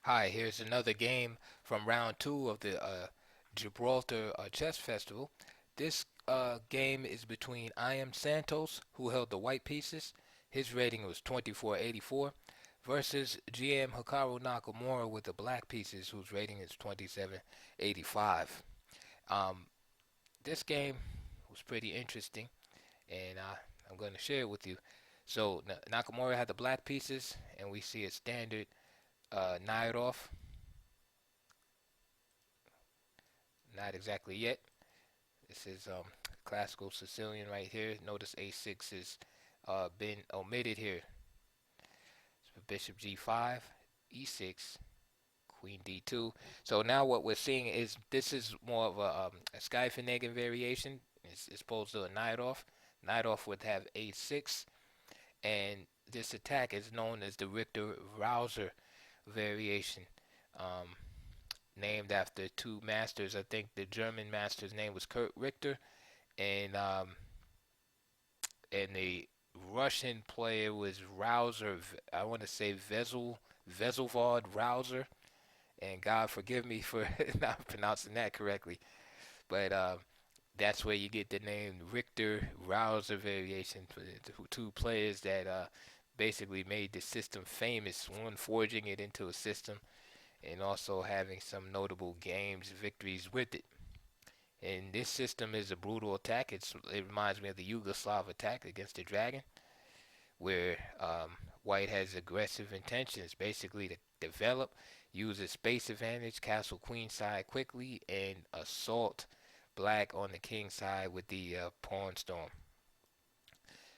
Hi, here's another game from round two of the Gibraltar Chess Festival. This game is between I am Santos, who held the white pieces. His rating was 2484, versus GM Hikaru Nakamura with the black pieces, whose rating is 2785. Um, this game was pretty interesting, and I'm going to share it with you. So Nakamura had the black pieces, and we see a standard Najdorf. Not exactly yet. This is classical Sicilian right here. Notice A6 has been omitted here. So bishop G5, E6, Queen D2. So now what we're seeing is this is more of a Skyfinagin variation. It's opposed to a Najdorf. Najdorf would have A6, and this attack is known as the Richter-Rauzer variation. Um, Named after two masters. I think the German master's name was Kurt Richter, and the Russian player was Rauzer. I want to say Veselvod Rauzer, and God forgive me for not pronouncing that correctly, but that's where you get the name Richter Rauzer variation for the two players that basically made the system famous. One forging it into a system, and also having some notable games victories with it. And this system is a brutal attack. It reminds me of the Yugoslav attack against the Dragon, where White has aggressive intentions, basically to develop, use a space advantage, castle queen side quickly, and assault Black on the king side with the pawn storm.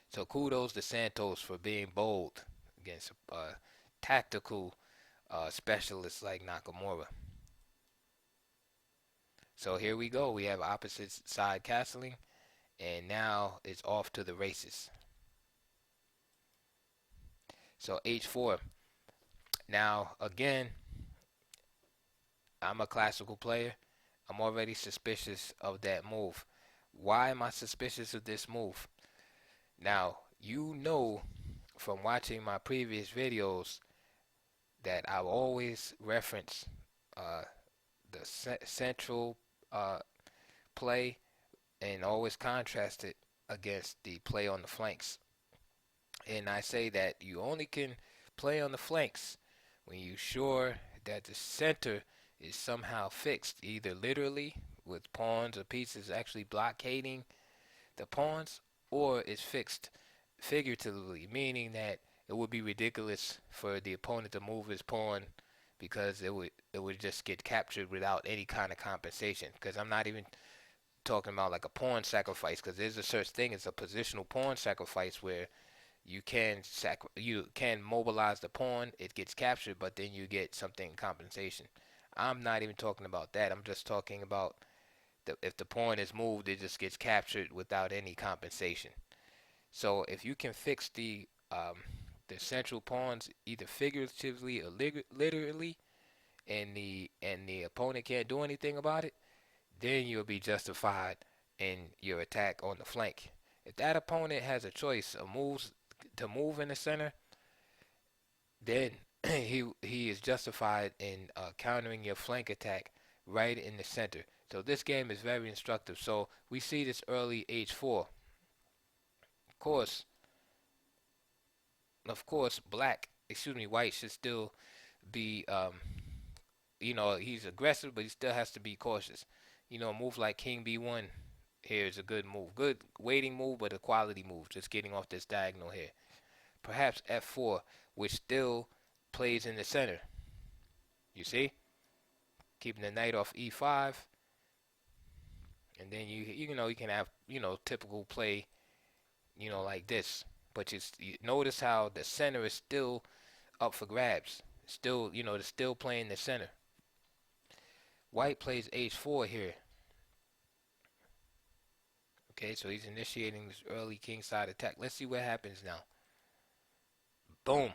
So kudos to Santos for being bold against a tactical specialist like Nakamura. So here we go. We have opposite side castling, and now it's off to the races. So h4. Now again, I'm a classical player. I'm already suspicious of that move. Why am I suspicious of this move? Now, you know from watching my previous videos that I always reference uh, the central uh, play and always contrast it against the play on the flanks. And I say that you only can play on the flanks when you're sure that the center is somehow fixed, either literally with pawns or pieces actually blockading the pawns, or it's fixed figuratively, meaning that it would be ridiculous for the opponent to move his pawn because it would just get captured without any kind of compensation. Because I'm not even talking about like a pawn sacrifice, because there's a such thing as a positional pawn sacrifice where you can mobilize the pawn, it gets captured, but then you get something in compensation. I'm not even talking about that. I'm just talking about if the pawn is moved, it just gets captured without any compensation. So if you can fix the central pawns either figuratively or literally, and the opponent can't do anything about it, then you'll be justified in your attack on the flank. If that opponent has a choice of moves to move in the center, then he is justified in countering your flank attack right in the center. So this game is very instructive. So we see this early h4. Of course, White should still be, he's aggressive, but he still has to be cautious. A move like King B1 here is a good move. Good waiting move, but a quality move. Just getting off this diagonal here. Perhaps F4, which still plays in the center. You see? Keeping the knight off E5. And then you can have, typical play, like this. But you notice how the center is still up for grabs. Still, they're still playing the center. White plays H4 here. Okay, so he's initiating this early kingside attack. Let's see what happens now. Boom.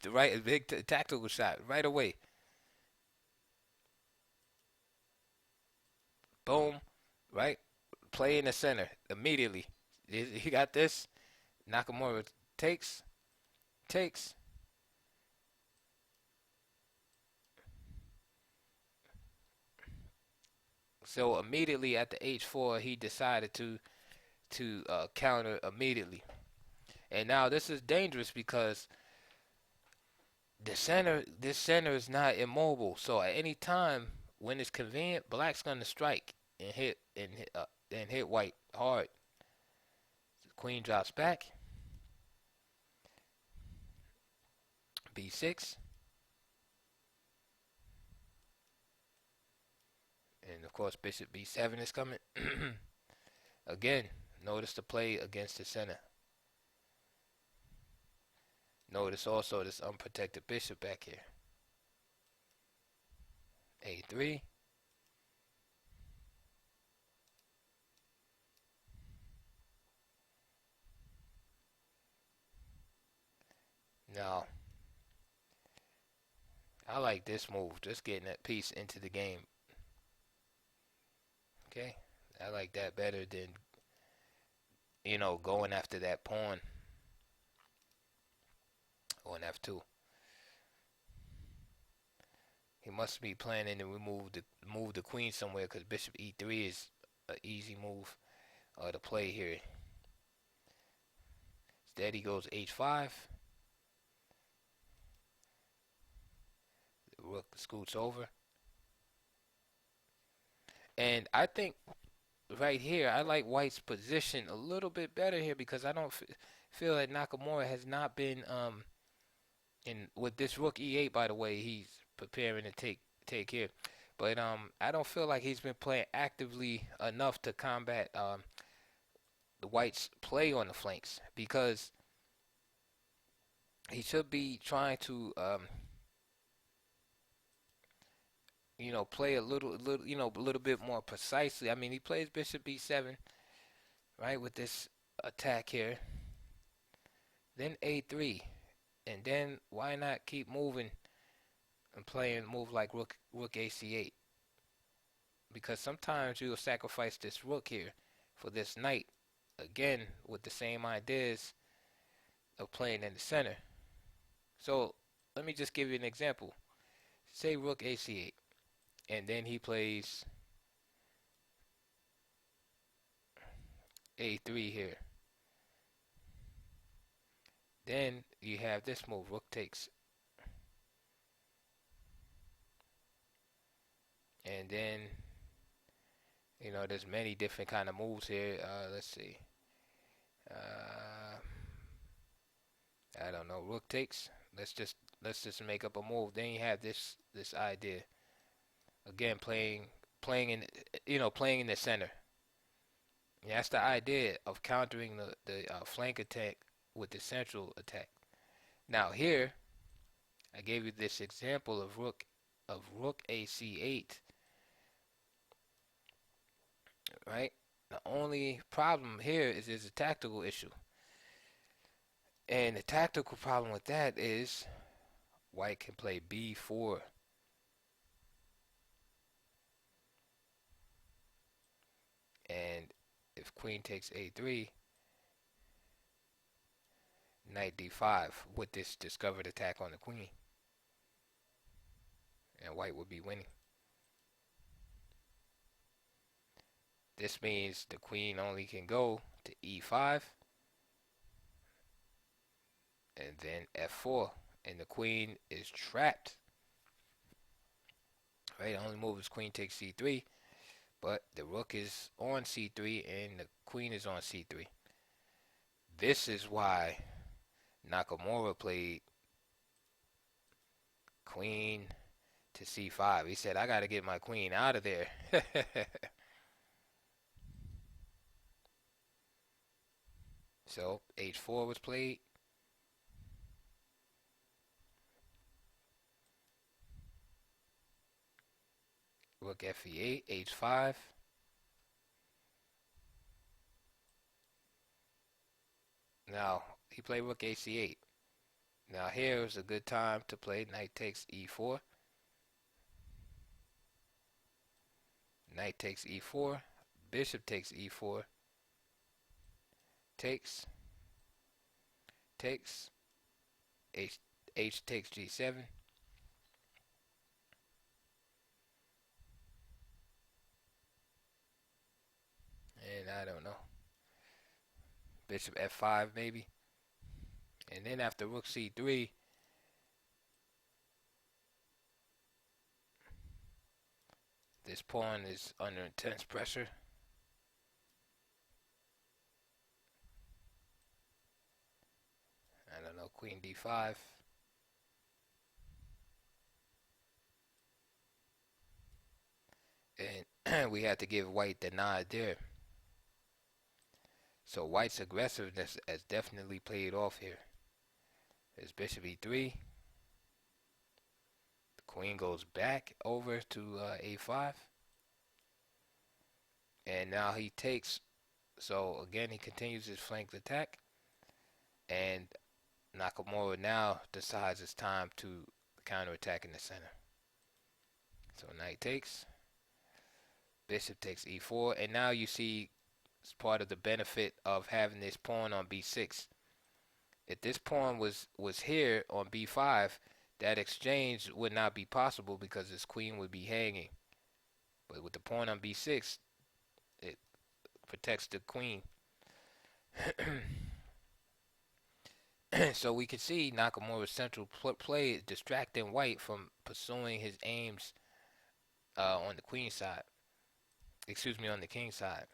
The right, a big tactical shot right away. Boom. Right. Play in the center immediately. He got this. Nakamura takes, takes, So immediately at the h4, he decided to counter immediately. And now this is dangerous because this center is not immobile. So at any time when it's convenient, black's gonna strike and hit white hard. Queen drops back, b6, and of course bishop b7 is coming. Again, notice the play against the center. Notice also this unprotected bishop back here. a3. Now, I like this move, just getting that piece into the game. Okay, I like that better than, going after that pawn on f2. He must be planning to move the queen somewhere because bishop e3 is an easy move to play here. Instead, he goes h5. The rook scoots over. And I think right here, I like white's position a little bit better here because I don't feel that Nakamura has not been in with this rook e8. By the way, he's preparing to take here, but I don't feel like he's been playing actively enough to combat the white's play on the flanks because he should be trying to play a little bit more precisely. I mean, he plays bishop b7, right, with this attack here. Then a3, and then why not keep moving and playing a move like rook ac8? Because sometimes you'll sacrifice this rook here for this knight, again with the same ideas of playing in the center. So let me just give you an example. Say rook ac8, and then he plays a3 here. Then you have this move, rook takes. And then, there's many different kind of moves here. Let's see. I don't know. Rook takes. Let's just make up a move. Then you have this idea. Again, playing in the center. Yeah, that's the idea of countering the flank attack with the central attack. Now here, I gave you this example of rook ac8, right? The only problem here is there's a tactical issue. And the tactical problem with that is white can play b4. And if queen takes a3, knight d5 with this discovered attack on the queen. And white would be winning. This means the queen only can go to e5 and then f4, and the queen is trapped. Right, the only move is queen takes c3, but the rook is on c3 and the queen is on c3. This is why Nakamura played queen to c5. He said, I got to get my queen out of there. So h4 was played. Rook fe8, h5. Now, he played rook ac8. Now here is a good time to play knight takes e4. Knight takes e4. Bishop takes e4. Takes. Takes. H takes g7. I don't know. Bishop f5 maybe. And then after rook c3, this pawn is under intense pressure. I don't know, queen d5. And we had to give white the nod there. So white's aggressiveness has definitely played off here. There's bishop e3. The queen goes back over to a5. And now he takes. So again, he continues his flanked attack. And Nakamura now decides it's time to counterattack in the center. So knight takes. Bishop takes e4. And now you see it's part of the benefit of having this pawn on b6. If this pawn was here on b5, that exchange would not be possible because this queen would be hanging. But with the pawn on b6, it protects the queen. So we can see Nakamura's central play distracting white from pursuing his aims on the queen side. Excuse me, on the king side.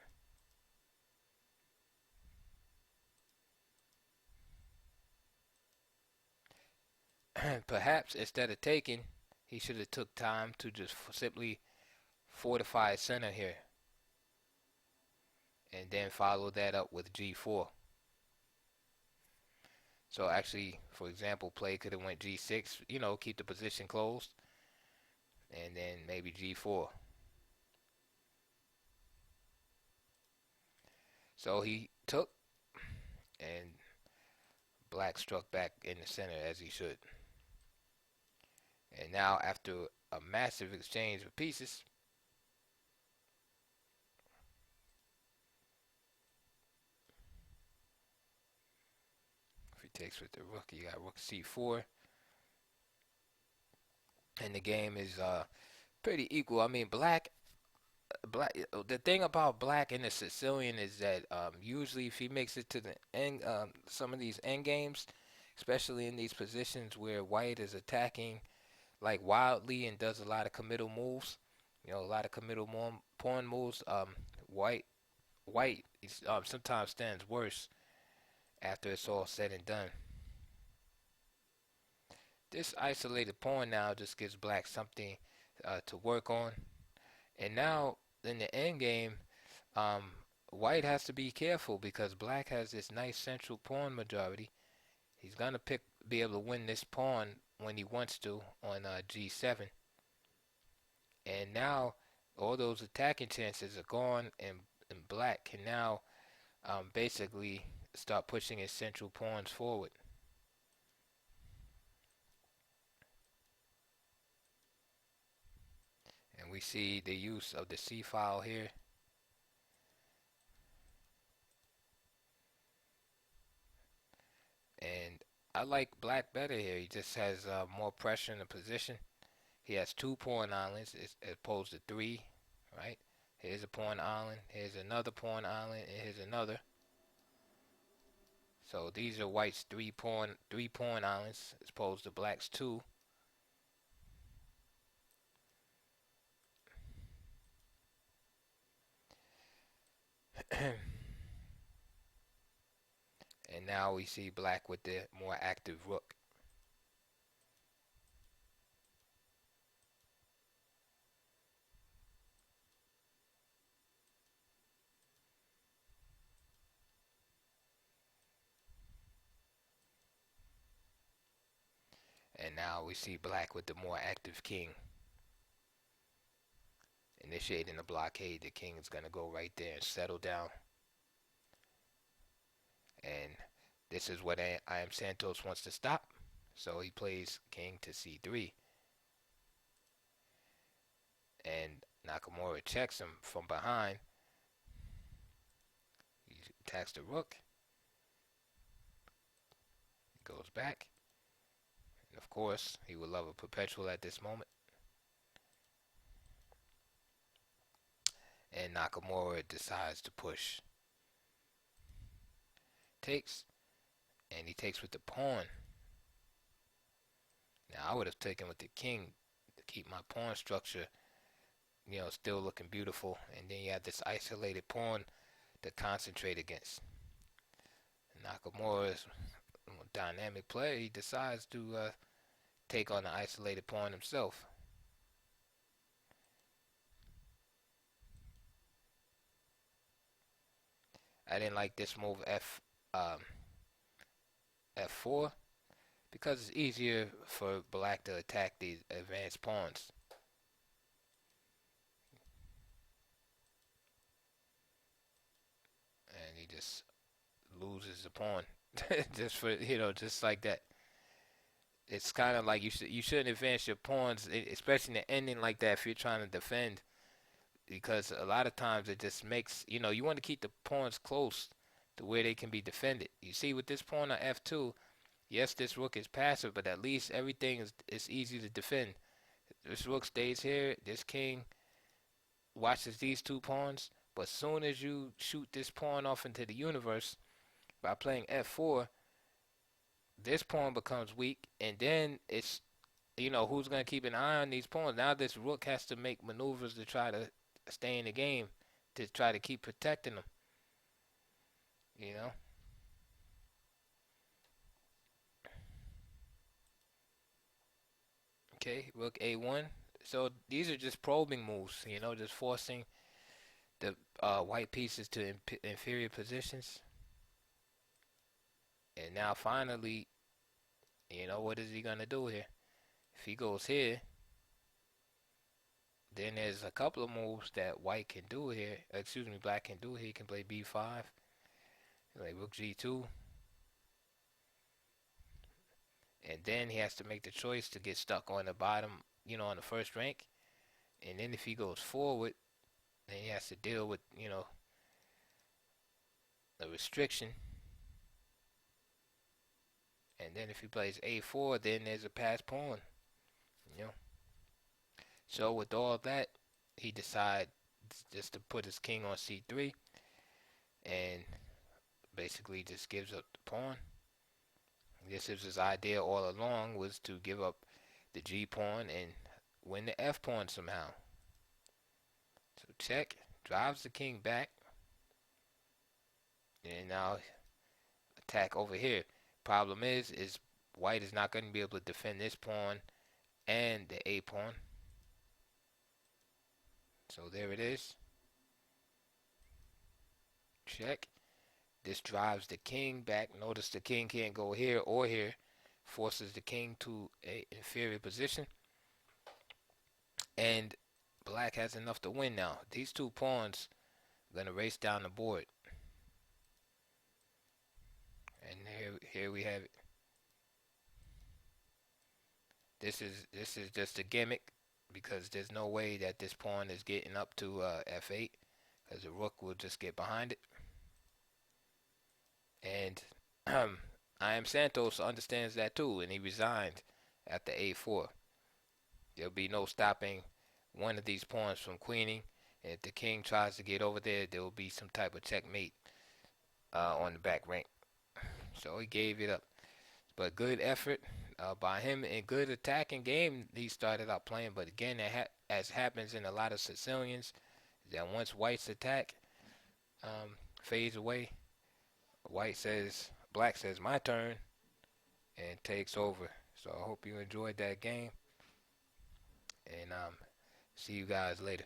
Perhaps instead of taking, he should have took time to just simply fortify his center here. And then follow that up with g4. So actually, for example, play could have went g6, you know, keep the position closed. And then maybe g4. So he took, and black struck back in the center as he should. And now after a massive exchange of pieces, if he takes with the rook, you got rook c4. And the game is pretty equal. I mean, black. The thing about black in the Sicilian is that usually if he makes it to the end, some of these end games, especially in these positions where white is attacking like wildly and does a lot of committal moves, you know, a lot of committal pawn moves, white sometimes stands worse after it's all said and done. This isolated pawn now just gives black something to work on. And now in the end game, white has to be careful because black has this nice central pawn majority. He's gonna be able to win this pawn when he wants to on g7. And now all those attacking chances are gone, and black can now basically start pushing his central pawns forward. And we see the use of the C file here. And I like black better here. He just has more pressure in the position. He has 2 pawn islands as opposed to 3, right? Here's a pawn island. Here's another pawn island. And here's another. So these are white's 3 pawn islands as opposed to black's 2. And now we see black with the more active rook. And now we see black with the more active king. Initiating the blockade, the king is going to go right there and settle down. And this is what I am Santos wants to stop. So he plays king to c3. And Nakamura checks him from behind. He attacks the rook. Goes back. And of course, he would love a perpetual at this moment. and Nakamura decides to push. Takes, and he takes with the pawn. Now I would have taken with the king to keep my pawn structure, still looking beautiful. And then you have this isolated pawn to concentrate against. Nakamura is a dynamic player. He decides to take on the isolated pawn himself. I didn't like this move f4 because it's easier for black to attack these advanced pawns. And he just loses the pawn just like that. It's kind of like you shouldn't advance your pawns, especially in the ending like that if you're trying to defend, because a lot of times it just makes you want to keep the pawns close to where they can be defended. You see with this pawn on f2, yes, this rook is passive, but at least everything is easy to defend. This rook stays here. This king watches these two pawns. But as soon as you shoot this pawn off into the universe by playing f4, this pawn becomes weak, and then it's who's going to keep an eye on these pawns. Now this rook has to make maneuvers to try to stay in the game, to try to keep protecting them. Okay, rook a1. So these are just probing moves, just forcing the white pieces to inferior positions. And now finally, what is he gonna do here? If he goes here, then there's a couple of moves that white can do here. Excuse me, black can do here. He can play b5, like rook g2. And then he has to make the choice to get stuck on the bottom, on the first rank. And then if he goes forward, then he has to deal with, the restriction. And then if he plays a4, then there's a passed pawn. So with all that, he decides just to put his king on c3 and basically just gives up the pawn. This is his idea all along, was to give up the g pawn and win the f pawn somehow. So check, drives the king back, and now attack over here. Problem is white is not going to be able to defend this pawn and the a pawn. So there it is. Check. This drives the king back. Notice the king can't go here or here. Forces the king to an inferior position. And black has enough to win now. These two pawns are going to race down the board. And here we have it. This is just a gimmick, because there's no way that this pawn is getting up to f8, because the rook will just get behind it. And I am Santos understands that too, and he resigned after a4. There'll be no stopping one of these pawns from queening. And if the king tries to get over there, there will be some type of checkmate on the back rank. So he gave it up. But good effort by him, and good attacking game he started out playing. But again, as happens in a lot of Sicilians, that once white's attack fades away, black says my turn, and takes over. So I hope you enjoyed that game, and see you guys later.